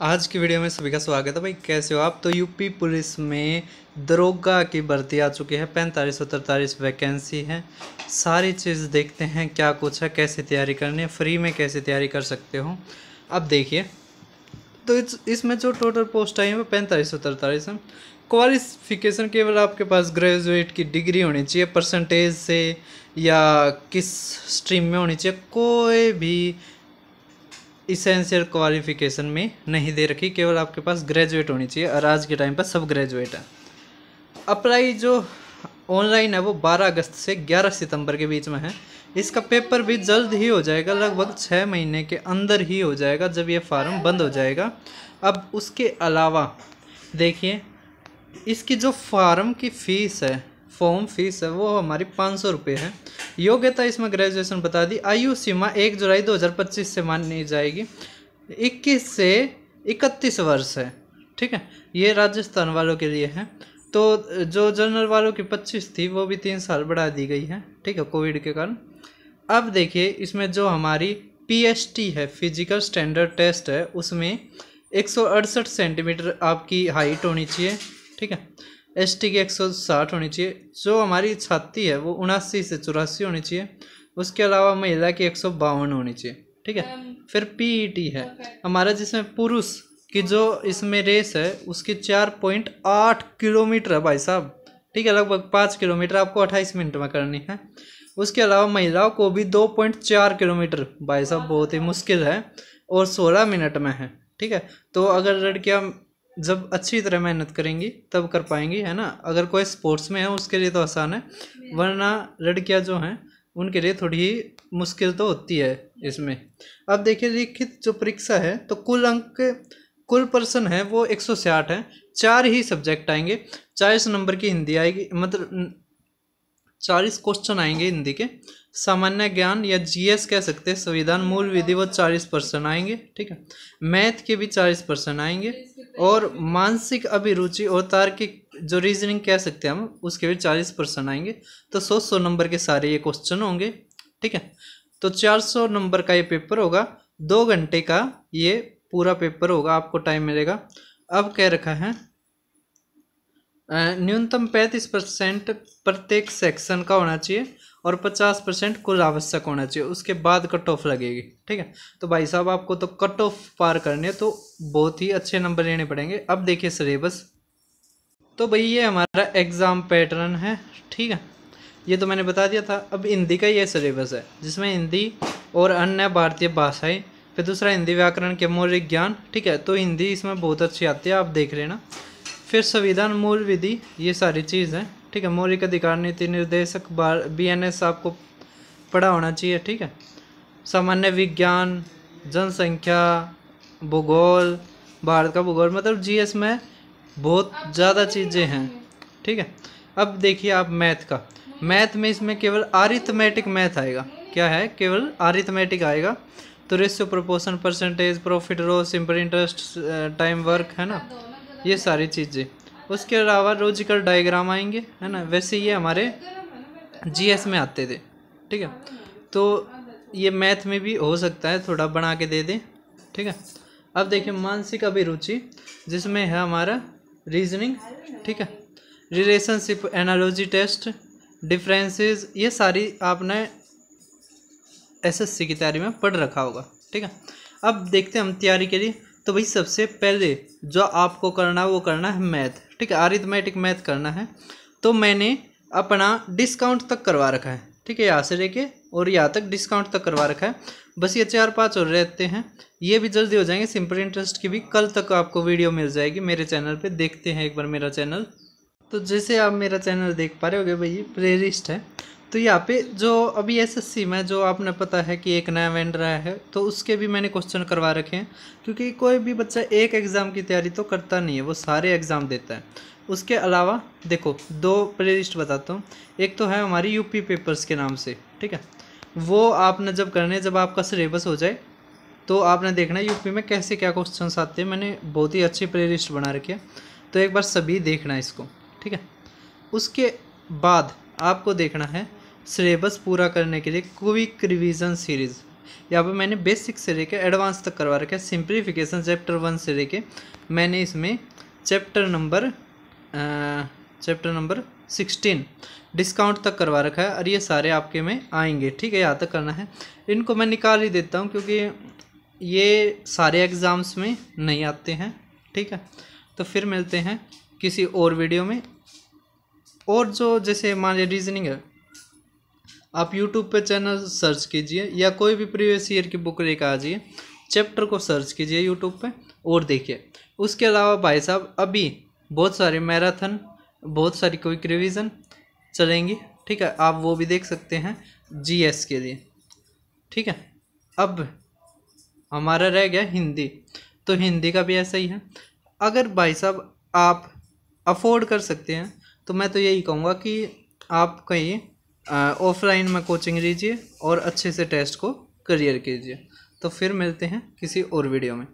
आज की वीडियो में सभी का स्वागत है। भाई कैसे हो आप? तो यूपी पुलिस में दरोगा की भर्ती आ चुकी है। 4543 वैकेंसी है। सारी चीज़ देखते हैं क्या कुछ है, कैसे तैयारी करनी है, फ्री में कैसे तैयारी कर सकते हो। अब देखिए, तो इसमें जो टोटल पोस्ट आई है वो 4543 है। क्वालिफिकेशन केवल आपके पास ग्रेजुएट की डिग्री होनी चाहिए, परसेंटेज से या किस स्ट्रीम में होनी चाहिए, कोई भी इसेंशियल क्वालिफिकेशन में नहीं दे रखी, केवल आपके पास ग्रेजुएट होनी चाहिए और आज के टाइम पर सब ग्रेजुएट है। अप्लाई जो ऑनलाइन है वो 12 अगस्त से 11 सितंबर के बीच में है। इसका पेपर भी जल्द ही हो जाएगा, लगभग 6 महीने के अंदर ही हो जाएगा जब ये फार्म बंद हो जाएगा। अब उसके अलावा देखिए, इसकी जो फार्म की फ़ीस है, फॉर्म फीस है, वो हमारी 500 रुपये है। योग्यता इसमें ग्रेजुएशन बता दी। आयु सीमा 1 जुलाई 2025 से मानी जाएगी। 21 से 31 वर्ष है। ठीक है, ये राजस्थान वालों के लिए है। तो जो जनरल वालों की 25 थी वो भी 3 साल बढ़ा दी गई है। ठीक है, कोविड के कारण। अब देखिए, इसमें जो हमारी पीएसटी है, फिजिकल स्टैंडर्ड टेस्ट है, उसमें 168 सेंटीमीटर आपकी हाइट होनी चाहिए। ठीक है, एसटी की 160 होनी चाहिए। जो हमारी छाती है वो 79 से 84 होनी चाहिए। उसके अलावा महिला की 152 होनी चाहिए। ठीक है, फिर पीईटी है हमारा, जिसमें पुरुष की जो इसमें रेस है उसकी 4.8 किलोमीटर है भाई साहब। ठीक है, लगभग 5 किलोमीटर आपको 28 मिनट में करनी है। उसके अलावा महिलाओं को भी 2.4 किलोमीटर भाई साहब, बहुत ही मुश्किल है और 16 मिनट में है। ठीक है, तो अगर लड़कियां जब अच्छी तरह मेहनत करेंगी तब कर पाएंगी, है ना। अगर कोई स्पोर्ट्स में है उसके लिए तो आसान है, वरना लड़कियां जो हैं उनके लिए थोड़ी ही मुश्किल तो होती है इसमें। अब देखिए, लिखित जो परीक्षा है तो कुल अंक, कुल पर्सन है वो 160 है। 4 ही सब्जेक्ट आएंगे। 40 नंबर की हिंदी आएगी, मतलब 40 क्वेश्चन आएंगे हिंदी के। सामान्य ज्ञान या जीएस कह सकते हैं, संविधान, मूल विधि, वो 40% आएंगे। ठीक है, मैथ के भी 40% आएंगे और मानसिक अभिरुचि और तार्किक जो रीजनिंग कह सकते हैं हम, उसके भी 40% आएंगे। तो 100 नंबर के सारे ये क्वेश्चन होंगे। ठीक है, तो 400 नंबर का ये पेपर होगा। 2 घंटे का ये पूरा पेपर होगा, आपको टाइम मिलेगा। अब कह रखा है न्यूनतम 35% प्रत्येक सेक्शन का होना चाहिए और 50% कुल आवश्यक होना चाहिए। उसके बाद कट ऑफ लगेगी। ठीक है, तो भाई साहब आपको तो कट ऑफ पार करने तो बहुत ही अच्छे नंबर लेने पड़ेंगे। अब देखिए सिलेबस, तो भाई ये हमारा एग्ज़ाम पैटर्न है। ठीक है, ये तो मैंने बता दिया था। अब हिंदी का ये सिलेबस है, जिसमें हिंदी और अन्य भारतीय भाषाएं, फिर दूसरा हिंदी व्याकरण के मौलिक ज्ञान। ठीक है, तो हिंदी इसमें बहुत अच्छी आती है, आप देख लेना। फिर संविधान, मूल विधि, ये सारी चीज़ है। ठीक है, मौलिक अधिकार, नीति निर्देशक, बीएनएस आपको पढ़ा होना चाहिए। ठीक है, सामान्य विज्ञान, जनसंख्या, भूगोल, भारत का भूगोल, मतलब जीएस में बहुत ज़्यादा चीज़ें हैं। ठीक है, अब देखिए आप मैथ का। मैथ में इसमें केवल आरिथमेटिक मैथ आएगा। क्या है? केवल आरिथमेटिक आएगा। तो ratio, proportion, percentage, profit, loss, simple interest, time work, है ना, ये सारी चीज़ें। उसके अलावा लॉजिकल डायग्राम आएंगे, है ना। वैसे ये हमारे जीएस में आते थे। ठीक है, तो ये मैथ में भी हो सकता है, थोड़ा बना के दे दें। ठीक है, अब देखिए मानसिक अभिरुचि, जिसमें है हमारा रीजनिंग। ठीक है, रिलेशनशिप एनालॉजी टेस्ट, डिफरेंसेस, ये सारी आपने एसएससी की तैयारी में पढ़ रखा होगा। ठीक है, अब देखते हैं हम तैयारी के लिए। तो भाई सबसे पहले जो आपको करना है वो करना है मैथ। ठीक है, अरिथमेटिक मैथ करना है। तो मैंने अपना डिस्काउंट तक करवा रखा है। ठीक है, यहाँ से लेके और यहाँ तक डिस्काउंट तक करवा रखा है। बस ये 4-5 और रहते हैं, ये भी जल्दी हो जाएंगे। सिंपल इंटरेस्ट की भी कल तक आपको वीडियो मिल जाएगी मेरे चैनल पे। देखते हैं एक बार मेरा चैनल। तो जैसे आप मेरा चैनल देख पा रहे होगे भाई, प्ले लिस्ट है। तो यहाँ पे जो अभी एसएससी में जो आपने पता है कि एक नया वेंडर आया है, तो उसके भी मैंने क्वेश्चन करवा रखे हैं। क्योंकि कोई भी बच्चा एक एग्ज़ाम की तैयारी तो करता नहीं है, वो सारे एग्ज़ाम देता है। उसके अलावा देखो 2 प्ले लिस्ट बताता हूँ। एक तो है हमारी यूपी पेपर्स के नाम से। ठीक है, वो आपने जब करने, जब आपका सिलेबस हो जाए तो आपने देखना है यूपी में कैसे क्या क्वेश्चन आते हैं। मैंने बहुत ही अच्छी प्ले लिस्ट बना रखी है, तो एक बार सभी देखना इसको। ठीक है, उसके बाद आपको देखना है सिलेबस पूरा करने के लिए क्विक रिवीजन सीरीज़। यहाँ पे मैंने बेसिक से लेके एडवांस तक करवा रखा है। सिंप्लीफिकेशन चैप्टर 1 से लेके मैंने इसमें चैप्टर नंबर 16 डिस्काउंट तक करवा रखा है, और ये सारे आपके में आएंगे। ठीक है, यहाँ तक करना है। इनको मैं निकाल ही देता हूँ क्योंकि ये सारे एग्ज़ाम्स में नहीं आते हैं। ठीक है, तो फिर मिलते हैं किसी और वीडियो में। और जो जैसे मान लीजिए रीजनिंग है, आप यूट्यूब पे चैनल सर्च कीजिए या कोई भी प्रीवियस ईयर की बुक लेकर आ जाइए, चैप्टर को सर्च कीजिए यूट्यूब पे और देखिए। उसके अलावा भाई साहब अभी बहुत सारे मैराथन, बहुत सारी क्विक रिवीजन चलेंगी। ठीक है, आप वो भी देख सकते हैं जीएस के लिए। ठीक है, अब हमारा रह गया हिंदी, तो हिंदी का भी ऐसा ही है। अगर भाई साहब आप अफोर्ड कर सकते हैं तो मैं तो यही कहूँगा कि आप कहीं ऑफलाइन में कोचिंग लीजिए और अच्छे से टेस्ट को क्लियर कीजिए। तो फिर मिलते हैं किसी और वीडियो में।